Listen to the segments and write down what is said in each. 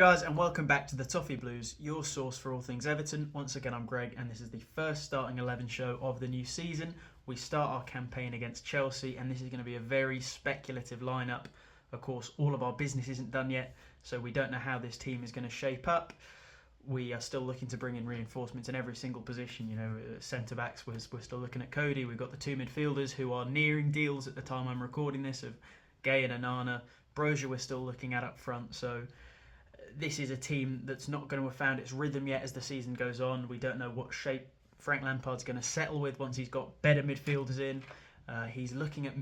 guys, and welcome back to the Toffee Blues, your source for all things Everton. Once again, I'm Greg, and this is the first starting 11 show of the new season. We start our campaign against Chelsea, and this is going to be a very speculative lineup. Of course, all of our business isn't done yet, so we don't know how this team is going to shape up. We are still looking to bring in reinforcements in every single position. Centre-backs, we're still looking at Cody. We've got the two midfielders who are nearing deals at the time I'm recording this, of Gay and Onana. Brozier we're still looking at up front, so this is a team that's not going to have found its rhythm yet as the season goes on. We don't know what shape Frank Lampard's going to settle with once he's got better midfielders in. He's looking at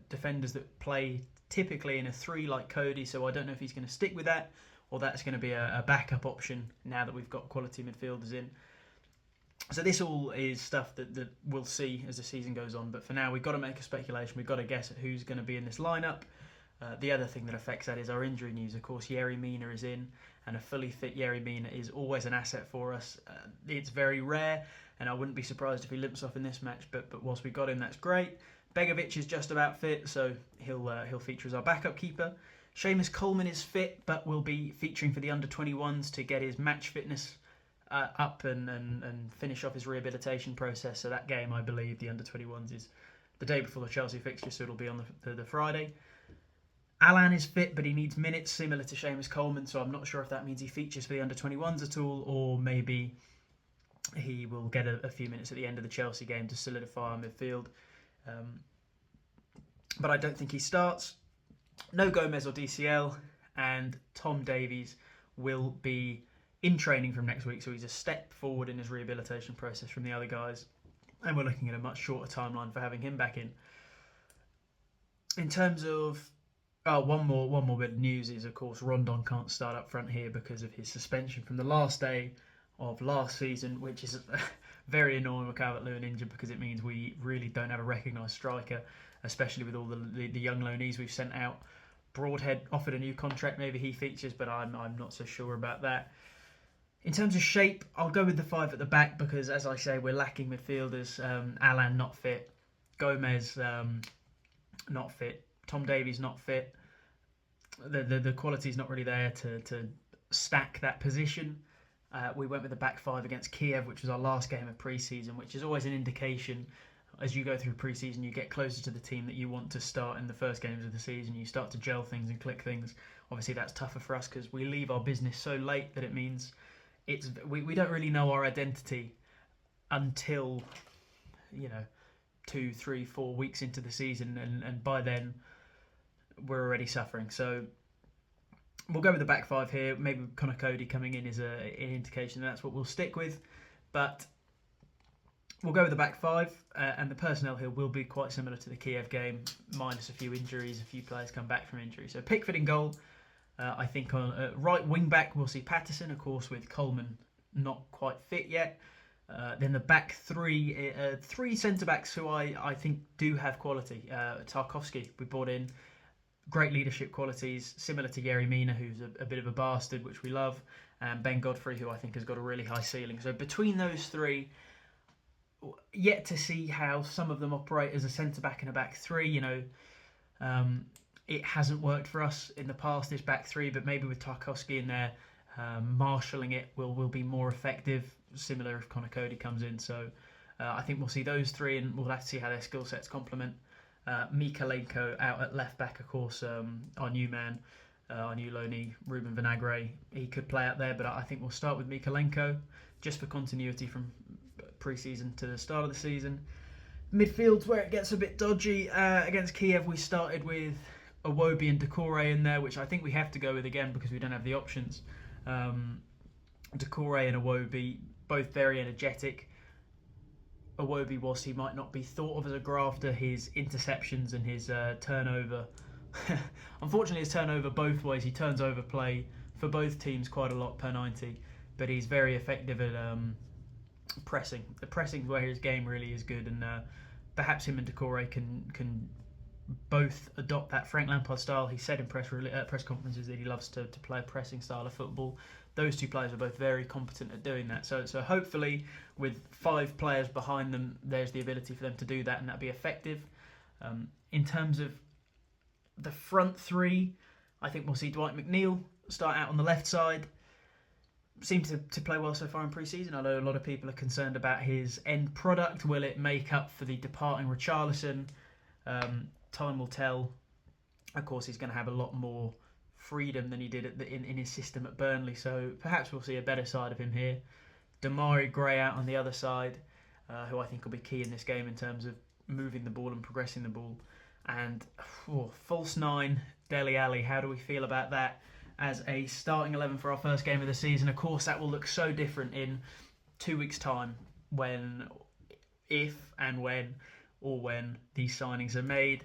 defenders that play typically in a 3 like Cody, so I don't know if he's going to stick with that or that's going to be a backup option now that we've got quality midfielders in. So this all is stuff that we'll see as the season goes on, but for now we've got to make a speculation. We've got to guess at who's going to be in this lineup. The other thing that affects that is our injury news. Of course, Yerry Mina is in, and a fully fit Yerry Mina is always an asset for us. It's very rare, and I wouldn't be surprised if he limps off in this match, but whilst we got him, that's great. Begovic is just about fit, so he'll feature as our backup keeper. Seamus Coleman is fit, but will be featuring for the under-21s to get his match fitness up and finish off his rehabilitation process. So that game, I believe, the under-21s is the day before the Chelsea fixture, so it'll be on the Friday. Alan is fit, but he needs minutes, similar to Seamus Coleman, so I'm not sure if that means he features for the under-21s at all, or maybe he will get a few minutes at the end of the Chelsea game to solidify our midfield. But I don't think he starts. No Gomez or DCL, and Tom Davies will be in training from next week, so he's a step forward in his rehabilitation process from the other guys, and we're looking at a much shorter timeline for having him back in. In terms of one more bit of news is, of course, Rondon can't start up front here because of his suspension from the last day of last season, which is very annoying with Calvert-Lewin injured because it means we really don't have a recognised striker, especially with all the young loanees we've sent out. Broadhead offered a new contract, maybe he features, but I'm not so sure about that. In terms of shape, I'll go with the 5 at the back because, as I say, we're lacking midfielders. Alan not fit, Gomez not fit, Tom Davies not fit. The quality's not really there to stack that position. We went with the back 5 against Kiev, which was our last game of pre-season, which is always an indication. As you go through pre-season, you get closer to the team that you want to start in the first games of the season. You start to gel things and click things. Obviously, that's tougher for us because we leave our business so late that it means we don't really know our identity until 2, 3, 4 weeks into the season, and by then we're already suffering. So we'll go with the back 5 here. Maybe Connor Cody coming in is an indication that's what we'll stick with, but we'll go with the back 5, and the personnel here will be quite similar to the Kiev game, minus a few injuries. A few players come back from injury. So Pickford in goal. I think on right wing back we'll see Patterson, of course, with Coleman not quite fit yet. Then the back 3 centre backs who I think do have quality. Tarkowski we brought in. Great leadership qualities, similar to Yerry Mina, who's a bit of a bastard, which we love, and Ben Godfrey, who I think has got a really high ceiling. So between those 3, yet to see how some of them operate as a centre-back and a back 3. It hasn't worked for us in the past, this back 3, but maybe with Tarkowski in there, marshalling it will be more effective, similar if Connor Cody comes in. So I think we'll see those 3, and we'll have to see how their skill sets complement. Mikalenko out at left back, of course, our new man, our new loanee, Ruben Vinagre. He could play out there, but I think we'll start with Mikalenko just for continuity from pre-season to the start of the season. Midfield's where it gets a bit dodgy. Against Kiev, we started with Iwobi and Decore in there, which I think we have to go with again because we don't have the options. Decore and Iwobi, both very energetic. Iwobi, whilst he might not be thought of as a grafter, his interceptions and his turnover. Unfortunately, his turnover both ways. He turns over play for both teams quite a lot per 90, but he's very effective at pressing. The pressing where his game really is good, and perhaps him and Decore can both adopt that Frank Lampard style. He said in press conferences that he loves to play a pressing style of football. Those two players are both very competent at doing that. So hopefully with 5 players behind them, there's the ability for them to do that, and that'll be effective. In terms of the front 3, I think we'll see Dwight McNeil start out on the left side. Seems to play well so far in pre-season. I know a lot of people are concerned about his end product. Will it make up for the departing Richarlison? Time will tell. Of course, he's going to have a lot more freedom than he did in his system at Burnley, so perhaps we'll see a better side of him here. Demarai Gray out on the other side, who I think will be key in this game in terms of moving the ball and progressing the ball. And false nine, Dele Alli, how do we feel about that as a starting 11 for our first game of the season? Of course, that will look so different in 2 weeks' time when these signings are made.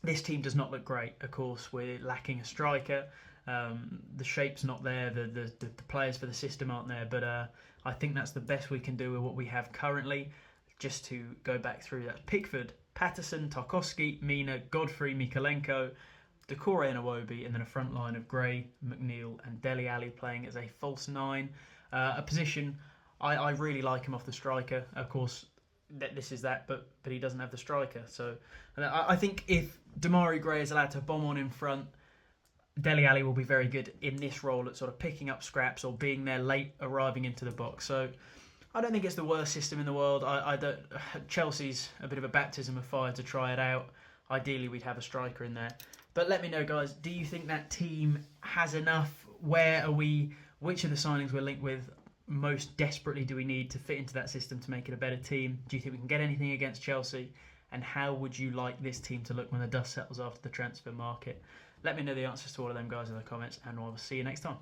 This team does not look great. Of course, we're lacking a striker. The shape's not there. The players for the system aren't there. But I think that's the best we can do with what we have currently. Just to go back through that: Pickford, Patterson, Tarkowski, Mina, Godfrey, Mikolenko, Decore and Iwobi, and then a front line of Gray, McNeil and Dele Alli playing as a false nine. A position I really like him off the striker. Of course, this is that, but he doesn't have the striker. So I think if Demarai Gray is allowed to bomb on in front, Dele Alli will be very good in this role at sort of picking up scraps or being there late, arriving into the box. So I don't think it's the worst system in the world. Chelsea's a bit of a baptism of fire to try it out. Ideally, we'd have a striker in there. But let me know, guys, do you think that team has enough? Where are we? Which of the signings we're linked with most desperately do we need to fit into that system to make it a better team? Do you think we can get anything against Chelsea? And how would you like this team to look when the dust settles after the transfer market? Let me know the answers to all of them, guys, in the comments, and I'll see you next time.